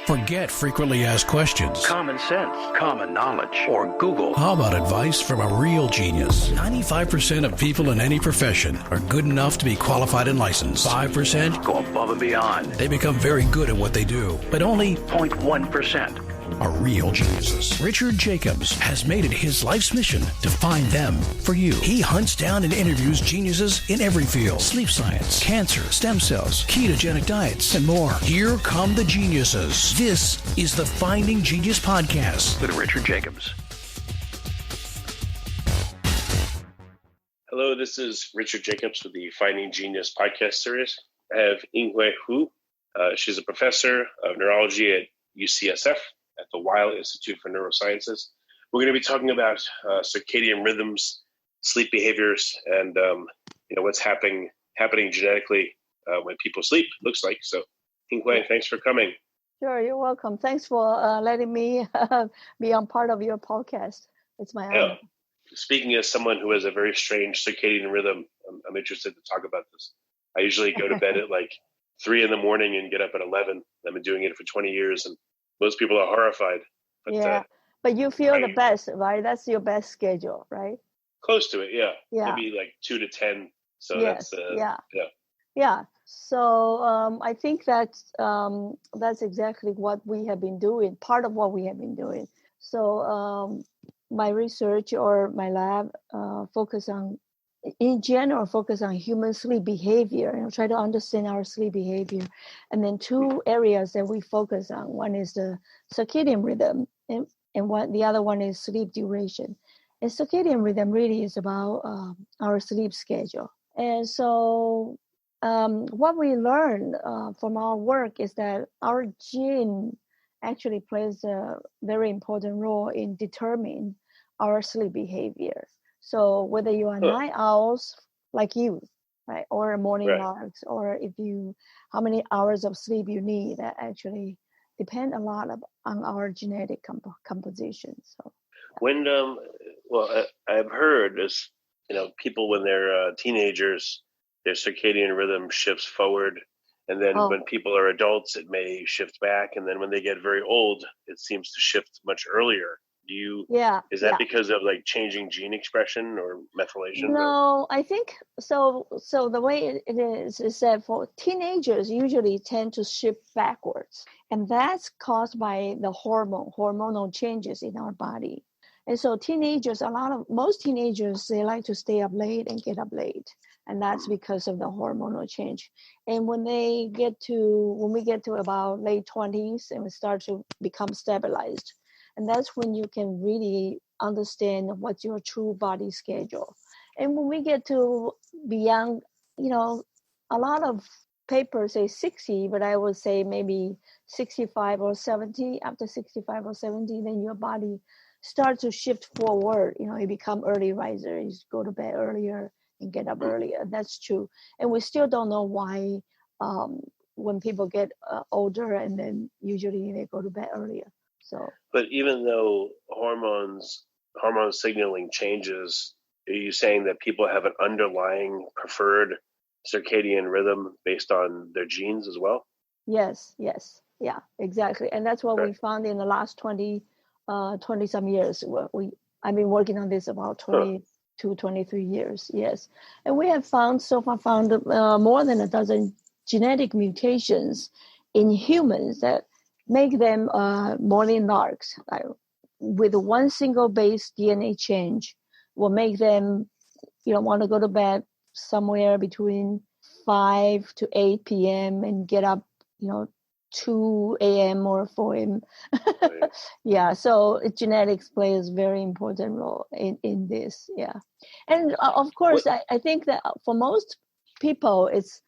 Forget frequently asked questions. Common sense, common knowledge, or Google. How about advice from a real genius? 95% of people in any profession are good enough to be qualified and licensed. 5% go above and beyond. They become very good at what they do, but only 0.1% are real geniuses. Richard Jacobs has made it his life's mission to find them for you. He hunts down and interviews geniuses in every field: sleep science, cancer, stem cells, ketogenic diets, and more. Here come the geniuses. This is the Finding Genius Podcast with Richard Jacobs. Hello, this is Richard Jacobs with the Finding Genius Podcast series. I have Ying-Hui Fu. She's a professor of neurology at UCSF at the Weill Institute for Neurosciences. We're going to be talking about circadian rhythms, sleep behaviors, and what's happening genetically when people sleep, looks like. So, Ying-Hui, thanks for coming. Sure, you're welcome. Thanks for letting me be on part of your podcast. It's my honor. Speaking as someone who has a very strange circadian rhythm, I'm interested to talk about this. I usually go to bed at like 3 a.m. and get up at 11. I've been doing it for 20 years, and most people are horrified. But, but you feel the best, right? That's your best schedule, right? Close to it, yeah. Maybe like 2 to 10. So yes. Yeah. So I think that's exactly what we have been doing, part of what we have been doing. So my research or my lab focus on human sleep behavior, try to understand our sleep behavior. And then two areas that we focus on. One is the circadian rhythm, and the other one is sleep duration. And circadian rhythm really is about our sleep schedule. And so what we learned from our work is that our gene actually plays a very important role in determining our sleep behavior. So whether you are night owls like you, right, or morning larks, or how many hours of sleep you need, that actually depend a lot on our genetic composition. So when I've heard is people when they're teenagers, their circadian rhythm shifts forward, and then when people are adults, it may shift back, and then when they get very old, it seems to shift much earlier. Is that because of like changing gene expression or methylation? No, I think so. So the way it is that for teenagers usually tend to shift backwards, and that's caused by the hormonal changes in our body. And so most teenagers, they like to stay up late and get up late, and that's because of the hormonal change. And when we get to about late 20s, and we start to become stabilized. And that's when you can really understand what's your true body schedule. And when we get to beyond, a lot of papers say 60, but I would say maybe 65 or 70. After 65 or 70, then your body starts to shift forward. You become early riser. You go to bed earlier and get up earlier. That's true. And we still don't know why when people get older, and then usually they go to bed earlier. But even though hormone signaling changes, are you saying that people have an underlying preferred circadian rhythm based on their genes as well? Yes, yeah, exactly. And that's what we found in the last 20 some years. I've been working on this about 22, 23 years, yes. And we have found more than a dozen genetic mutations in humans that make them morning larks. With one single base DNA change will make them, want to go to bed somewhere between 5 to 8 p.m. and get up, 2 a.m. or 4 a.m. Right. Yeah, so genetics plays a very important role in this, yeah. And of course, I think that for most people, it's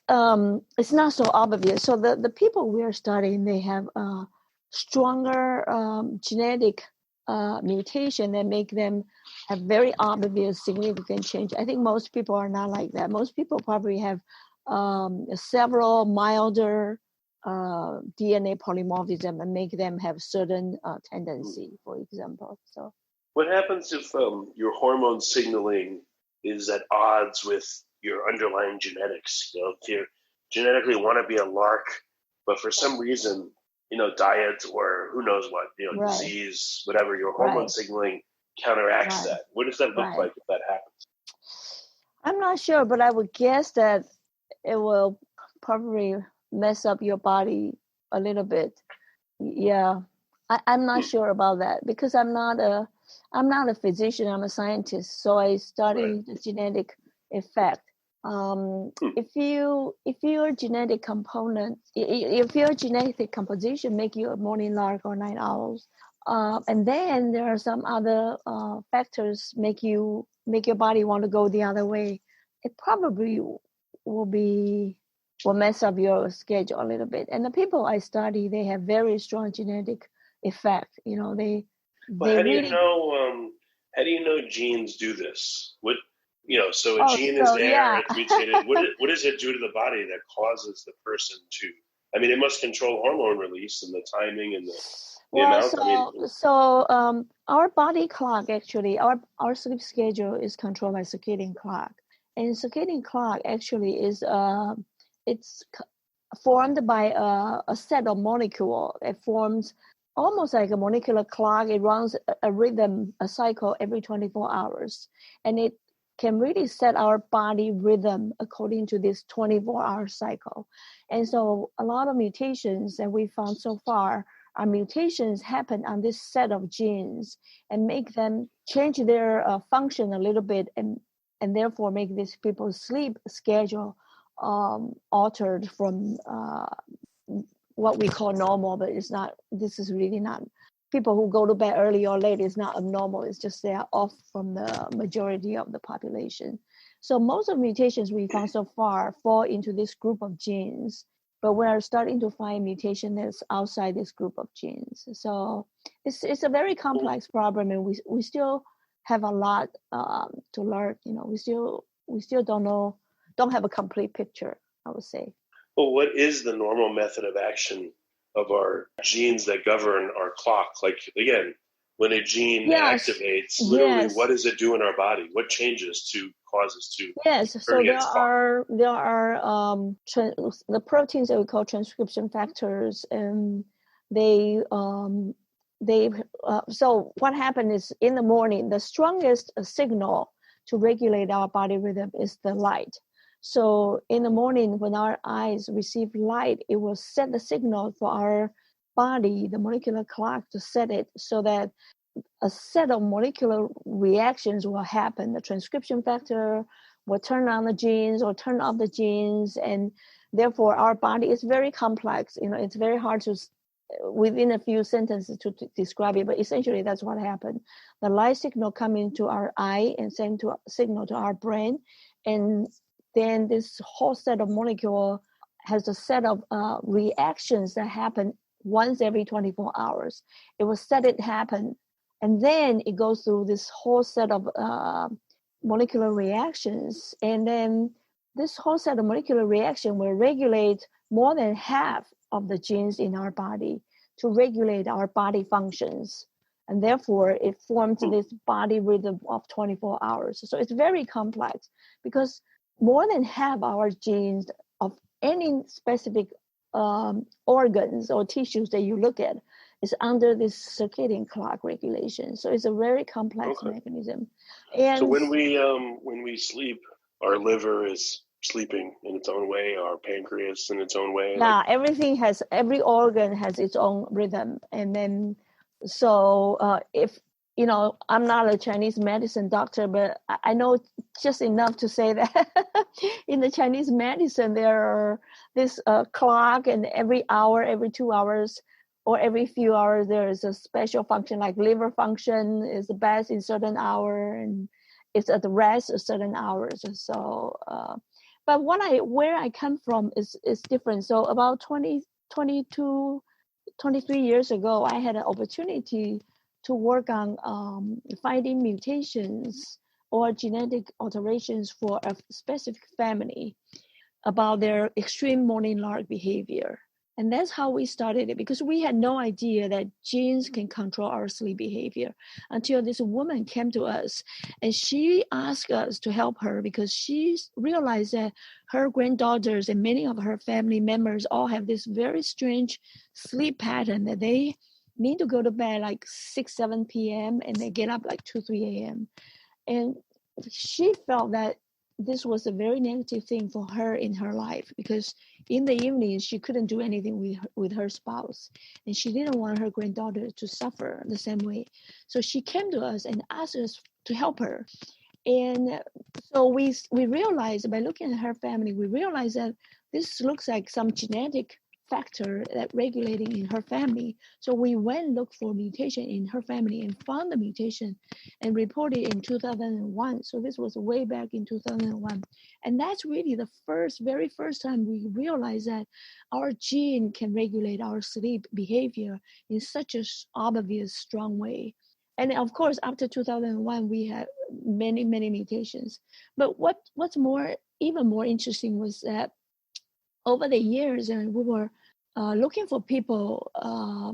not so obvious. So the people we are studying, they have a stronger genetic mutation that make them have very obvious significant change. I think most people are not like that. Most people probably have several milder DNA polymorphism and make them have certain tendency, for example. So what happens if your hormone signaling is at odds with your underlying genetics? If you genetically want to be a lark, but for some reason diet or who knows what, Right. disease, whatever, your hormone Right. signaling counteracts Right. that. What does that look Right. like if that happens? I'm not sure, but I would guess that it will probably mess up your body a little bit. Yeah, I'm not sure about that because I'm not a physician. I'm a scientist, so I study the genetic effect. If your genetic component, if your genetic composition make you a morning lark or night owls, and then there are some other factors make your body want to go the other way, it probably will mess up your schedule a little bit. And the people I study, they have very strong genetic effect. Well, they how really. How do you know genes do this? What so a gene is there, Yeah. it's mutated. What does it do to the body that causes the person to? I mean, it must control hormone release and the timing and the amount. Our body clock, actually, our sleep schedule is controlled by circadian clock, and circadian clock actually is it's formed by a set of molecules. It forms almost like a molecular clock. It runs a rhythm, a cycle every 24 hours, and it can really set our body rhythm according to this 24-hour cycle. And so a lot of mutations that we found so far are mutations happen on this set of genes and make them change their function a little bit, and therefore make these people's sleep schedule altered from what we call normal, but it's not. This is really not. People who go to bed early or late is not abnormal. It's just they are off from the majority of the population. So most of the mutations we found so far fall into this group of genes, but we are starting to find mutation that's outside this group of genes. So it's a very complex problem, and we still have a lot to learn. We still don't have a complete picture, I would say. Well, what is the normal method of action of our genes that govern our clock? Like, again, when a gene activates, literally, what does it do in our body? What changes to cause us to? Yes, so there are the proteins that we call transcription factors, and so what happened is in the morning, the strongest signal to regulate our body rhythm is the light. So in the morning, when our eyes receive light, it will set the signal for our body, the molecular clock, to set it so that a set of molecular reactions will happen. The transcription factor will turn on the genes or turn off the genes, and therefore our body is very complex. It's very hard to, within a few sentences, to describe it, but essentially that's what happened. The light signal come into our eye and send signal to our brain, and then this whole set of molecules has a set of reactions that happen once every 24 hours. It will set it happen, and then it goes through this whole set of molecular reactions, and then this whole set of molecular reaction will regulate more than half of the genes in our body to regulate our body functions, and therefore it forms this body rhythm of 24 hours. So it's very complex because more than half our genes of any specific organs or tissues that you look at is under this circadian clock regulation. So it's a very complex mechanism. And so when we sleep, our liver is sleeping in its own way, our pancreas in its own way. Yeah, every organ has its own rhythm. And then, so if, I'm not a Chinese medicine doctor, but I know just enough to say that in the Chinese medicine, there are this clock, and every hour, every 2 hours, or every few hours, there is a special function, like liver function is the best in certain hour, and it's at the rest at certain hours. So, but where I come from is different. So about 22, 23 years ago, I had an opportunity to work on finding mutations or genetic alterations for a specific family about their extreme morning lark behavior. And that's how we started it, because we had no idea that genes can control our sleep behavior until this woman came to us and she asked us to help her because she realized that her granddaughters and many of her family members all have this very strange sleep pattern that they need to go to bed like 6, 7 p.m. and they get up like 2, 3 a.m. And she felt that this was a very negative thing for her in her life, because in the evening she couldn't do anything with her spouse, and she didn't want her granddaughter to suffer the same way. So she came to us and asked us to help her. And so we realized, by looking at her family, we realized that this looks like some genetic factor that regulating in her family. So we went and looked for mutation in her family and found the mutation and reported in 2001. So this was way back in 2001. And that's really the very first time we realized that our gene can regulate our sleep behavior in such an obvious, strong way. And of course, after 2001, we had many, many mutations. But what's even more interesting was that over the years, and we were looking for people,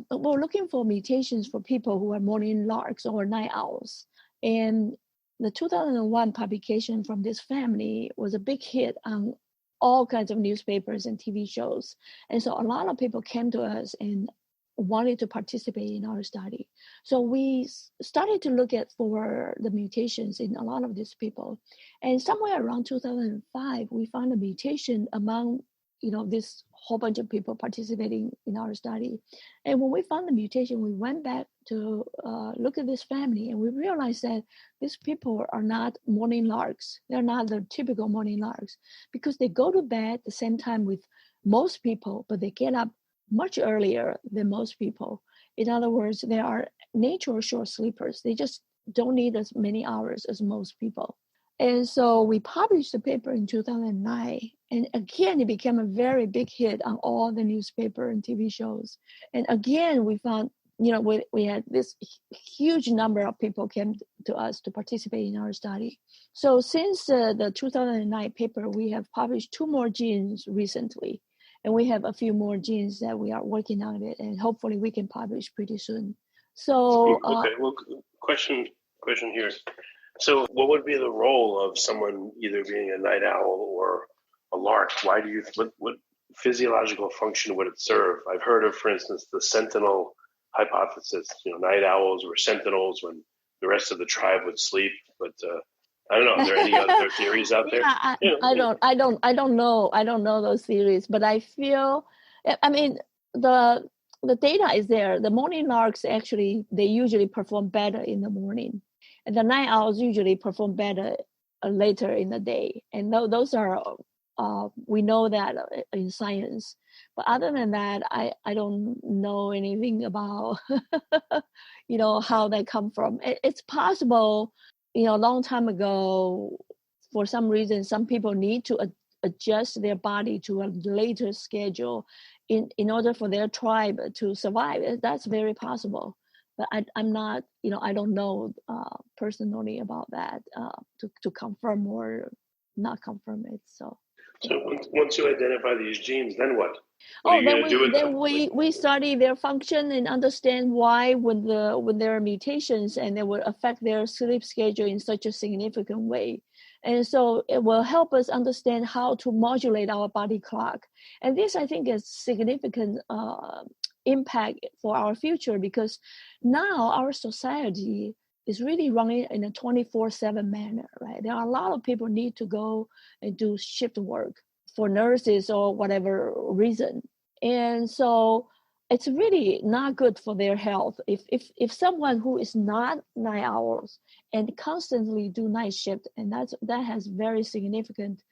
looking for mutations for people who are morning larks or night owls. And the 2001 publication from this family was a big hit on all kinds of newspapers and TV shows. And so a lot of people came to us and wanted to participate in our study. So we started to look for the mutations in a lot of these people. And somewhere around 2005, we found a mutation among this whole bunch of people participating in our study. And when we found the mutation, we went back to look at this family, and we realized that these people are not morning larks. They're not the typical morning larks, because they go to bed the same time with most people, but they get up much earlier than most people. In other words, they are natural short sleepers. They just don't need as many hours as most people. And so we published the paper in 2009. And again, it became a very big hit on all the newspaper and TV shows. And again, we found, we had this huge number of people came to us to participate in our study. So since the 2009 paper, we have published 2 more genes recently. And we have a few more genes that we are working on it, and hopefully we can publish pretty soon. So okay, well, question here. So what would be the role of someone either being a night owl or a lark? What physiological function would it serve? I've heard of, for instance, the sentinel hypothesis. Night owls were sentinels when the rest of the tribe would sleep. But I don't know. Are there any other theories out there? I don't know those theories, but I feel, the data is there. The morning larks they usually perform better in the morning, and the night owls usually perform better later in the day. And those are we know that in science. But other than that, I don't know anything about how they come from. It's possible. A long time ago, for some reason, some people need to adjust their body to a later schedule in order for their tribe to survive. That's very possible. But I'm not, I don't know personally about that to confirm or not confirm it. So once you identify these genes, then what? We study their function and understand why when there are mutations, and they will affect their sleep schedule in such a significant way. And so it will help us understand how to modulate our body clock. And this, I think, is significant impact for our future, because now our society is really running in a 24/7 manner, right? There are a lot of people need to go and do shift work for nurses or whatever reason. And so it's really not good for their health. If someone who is not night owls and constantly do night shift, and that has very significant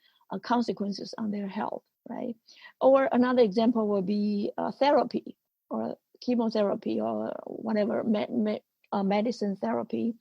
consequences on their health, right? Or another example would be therapy or chemotherapy or whatever medicine therapy.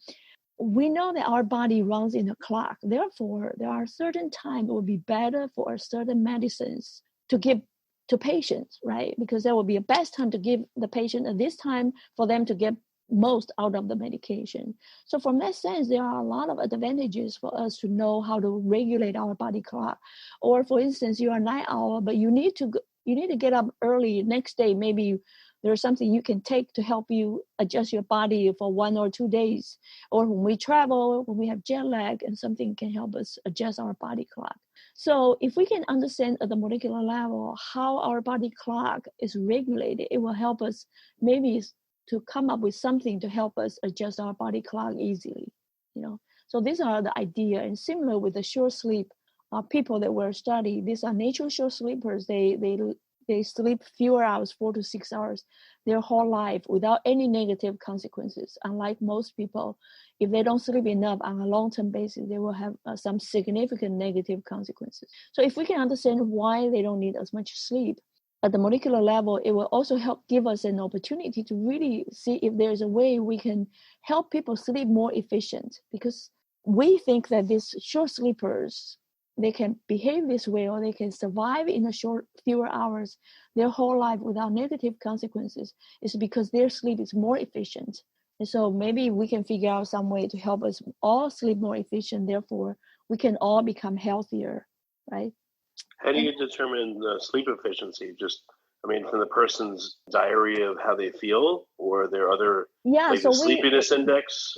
We know that our body runs in a clock. Therefore, there are certain times it would be better for certain medicines to give to patients, right? Because that will be the best time to give the patient at this time for them to get most out of the medication. So from that sense, there are a lot of advantages for us to know how to regulate our body clock. Or for instance, you are a night owl, but you need to You need to get up early. Next day, maybe there's something you can take to help you adjust your body for 1 or 2 days. Or when we travel, when we have jet lag, and something can help us adjust our body clock. So if we can understand at the molecular level how our body clock is regulated, it will help us maybe to come up with something to help us adjust our body clock easily. So these are the idea. And similar with the short sleep, people that were studied, these are natural short sleepers. They sleep fewer hours, 4 to 6 hours, their whole life without any negative consequences. Unlike most people, if they don't sleep enough on a long-term basis, they will have some significant negative consequences. So if we can understand why they don't need as much sleep at the molecular level, it will also help give us an opportunity to really see if there's a way we can help people sleep more efficient. Because we think that these short sleepers, they can behave this way, or they can survive in fewer hours their whole life without negative consequences, is because their sleep is more efficient. And so maybe we can figure out some way to help us all sleep more efficient. Therefore, we can all become healthier, right? How do you determine the sleep efficiency? From the person's diary of how they feel, or are there other sleepiness index?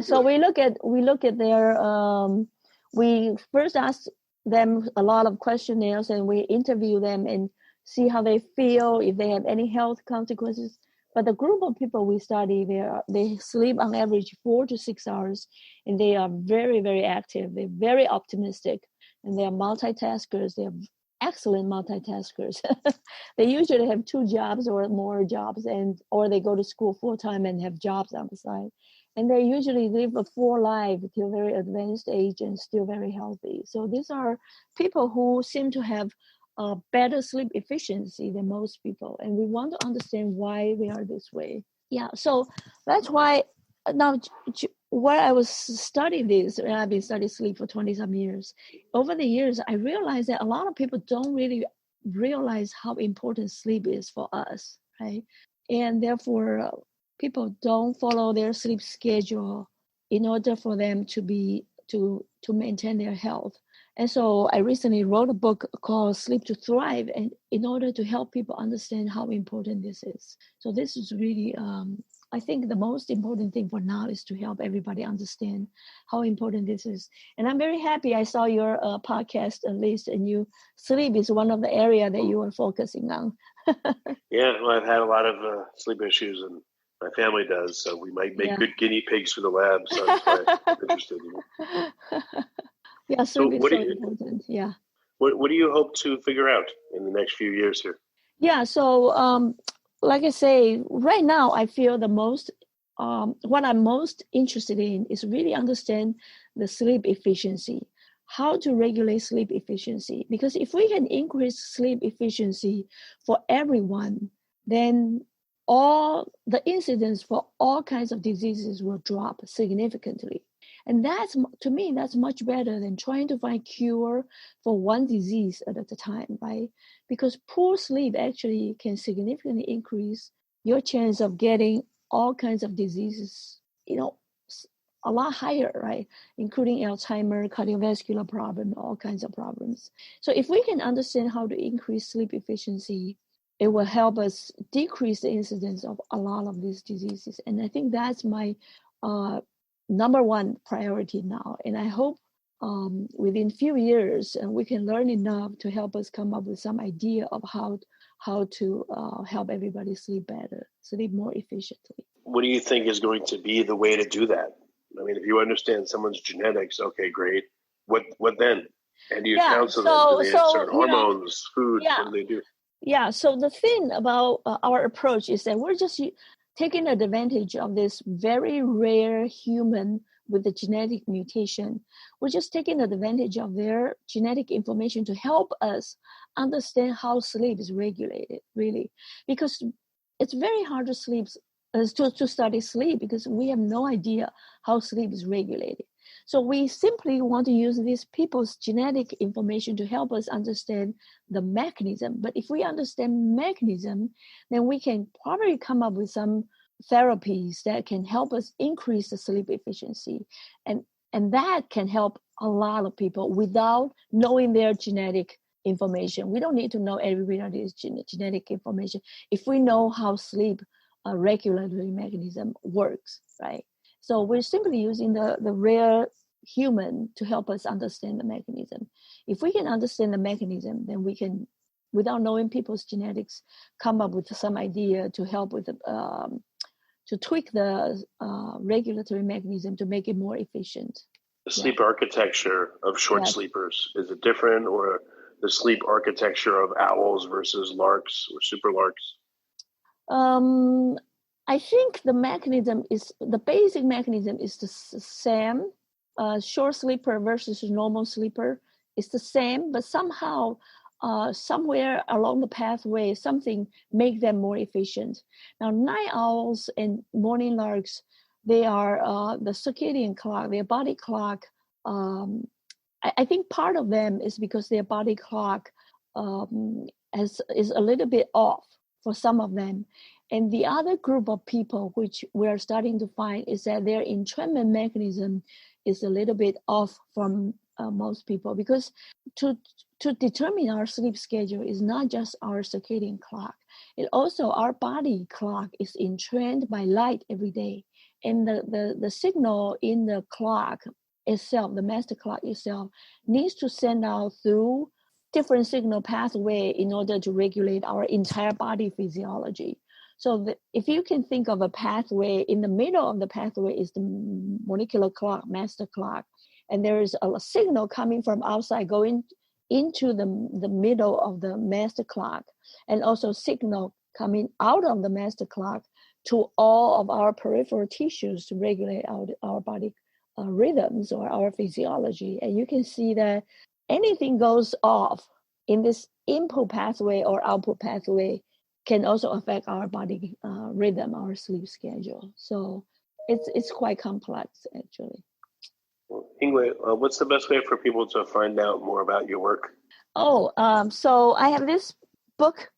So we look at their. We first ask them a lot of questionnaires, and we interview them and see how they feel, if they have any health consequences. But the group of people we study, they sleep on average 4 to 6 hours, and they are very, very active. They're very optimistic, and they are multitaskers. They are excellent multitaskers. They usually have 2 jobs or more jobs, or they go to school full time and have jobs on the side. And they usually live a full life till a very advanced age and still very healthy. So these are people who seem to have better sleep efficiency than most people. And we want to understand why they are this way. Yeah, so that's why now where I was studying this, and I've been studying sleep for 20-some years. Over the years, I realized that a lot of people don't really realize how important sleep is for us, right? And therefore, people don't follow their sleep schedule in order for them to maintain their health. And so I recently wrote a book called Sleep to Thrive, and in order to help people understand how important this is. So this is really, I think the most important thing for now is to help everybody understand how important this is. And I'm very happy I saw your podcast list, and sleep is one of the areas that you are focusing on. Yeah, well, I've had a lot of sleep issues, and my family does, so we might make good guinea pigs for the lab. So that's why I'm interested in it. Yeah, sleep is so important. Yeah. What do you hope to figure out in the next few years here? Yeah, so like I say, right now I feel what I'm most interested in is really understand the sleep efficiency, how to regulate sleep efficiency. Because if we can increase sleep efficiency for everyone, then all the incidence for all kinds of diseases will drop significantly. And to me, that's much better than trying to find cure for one disease at a time, right? Because poor sleep actually can significantly increase your chance of getting all kinds of diseases, a lot higher, right? Including Alzheimer's, cardiovascular problem, all kinds of problems. So if we can understand how to increase sleep efficiency, it will help us decrease the incidence of a lot of these diseases. And I think that's my number one priority now. And I hope within a few years we can learn enough to help us come up with some idea of how to help everybody sleep better, sleep more efficiently. What do you think is going to be the way to do that? I mean, if you understand someone's genetics, okay, great. What then? And do you counsel them? Do they have certain hormones, food? What do they do? Yeah, so the thing about our approach is that we're just taking advantage of this very rare human with the genetic mutation. We're just taking advantage of their genetic information to help us understand how sleep is regulated, really. Because it's very hard to study sleep because we have no idea how sleep is regulated. So we simply want to use these people's genetic information to help us understand the mechanism. But if we understand mechanism, then we can probably come up with some therapies that can help us increase the sleep efficiency. And that can help a lot of people without knowing their genetic information. We don't need to know everybody's genetic information if we know how sleep regulatory mechanism works, right? So we're simply using the rare human to help us understand the mechanism. If we can understand the mechanism, then we can, without knowing people's genetics, come up with some idea to help with to tweak the regulatory mechanism to make it more efficient. The sleep architecture of short sleepers, is it different, or the sleep architecture of owls versus larks or super larks? I think the basic mechanism is the same. Short sleeper versus normal sleeper is the same, but somehow, somewhere along the pathway, something make them more efficient. Now, night owls and morning larks, they are the circadian clock, their body clock. I think part of them is because their body clock is a little bit off for some of them. And the other group of people, which we are starting to find, is that their entrainment mechanism is a little bit off from most people, because to determine our sleep schedule is not just our circadian clock. It also, our body clock is entrained by light every day. And the signal in the clock itself, the master clock itself, needs to send out through different signal pathway in order to regulate our entire body physiology. So if you can think of a pathway, in the middle of the pathway is the molecular clock, master clock, and there is a signal coming from outside going into the middle of the master clock, and also signal coming out of the master clock to all of our peripheral tissues to regulate our body rhythms or our physiology. And you can see that anything goes off in this input pathway or output pathway can also affect our body rhythm, our sleep schedule. So it's quite complex, actually. Ying-Hui, what's the best way for people to find out more about your work? So I have this book.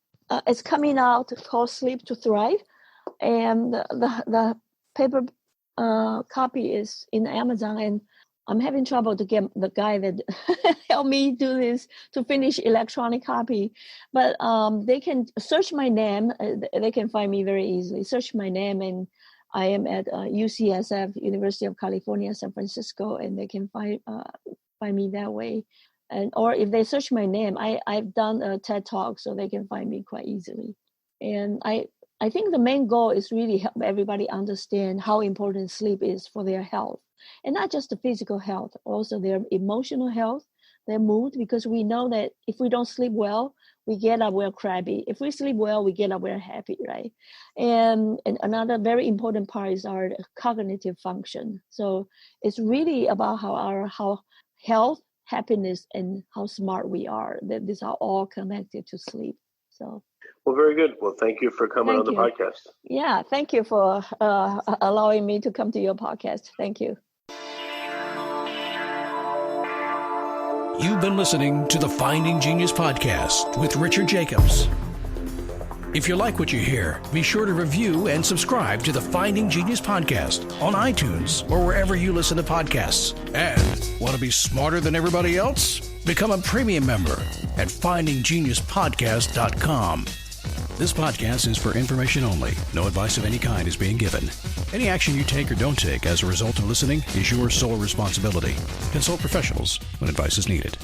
It's coming out called Sleep to Thrive, and the paper copy is in Amazon, and I'm having trouble to get the guy that helped me do this to finish electronic copy. But they can search my name. They can find me very easily. Search my name, and I am at UCSF, University of California, San Francisco, and they can find me that way. Or if they search my name, I've done a TED Talk, so they can find me quite easily. And I think the main goal is really help everybody understand how important sleep is for their health. And not just the physical health, also their emotional health, their mood, because we know that if we don't sleep well, we get up, we're crabby. If we sleep well, we get up, we're happy, right? And another very important part is our cognitive function. So it's really about how health, happiness, and how smart we are, that these are all connected to sleep. So. Well, very good. Well, thank you for coming on the podcast. Yeah, thank you for allowing me to come to your podcast. Thank you. You've been listening to the Finding Genius podcast with Richard Jacobs. If you like what you hear, be sure to review and subscribe to the Finding Genius podcast on iTunes or wherever you listen to podcasts. And want to be smarter than everybody else? Become a premium member at findinggeniuspodcast.com. This podcast is for information only. No advice of any kind is being given. Any action you take or don't take as a result of listening is your sole responsibility. Consult professionals when advice is needed.